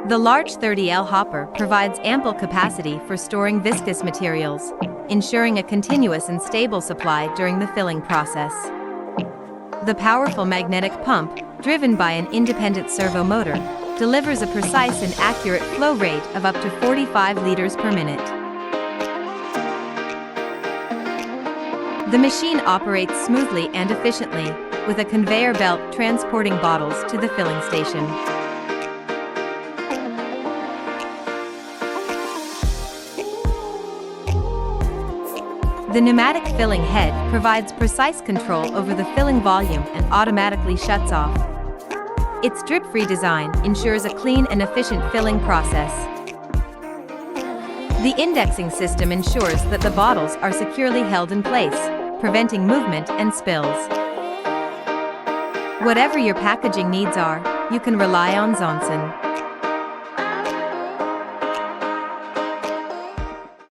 The large 30L hopper provides ample capacity for storing viscous materials, ensuring a continuous and stable supply during the filling process. The powerful magnetic pump, driven by an independent servo motor, delivers a precise and accurate flow rate of up to 45 liters per minute. The machine operates smoothly and efficiently, with a conveyor belt transporting bottles to the filling station. The pneumatic filling head provides precise control over the filling volume and automatically shuts off. Its drip-free design ensures a clean and efficient filling process. The indexing system ensures that the bottles are securely held in place, preventing movement and spills. Whatever your packaging needs are, you can rely on ZONESUN.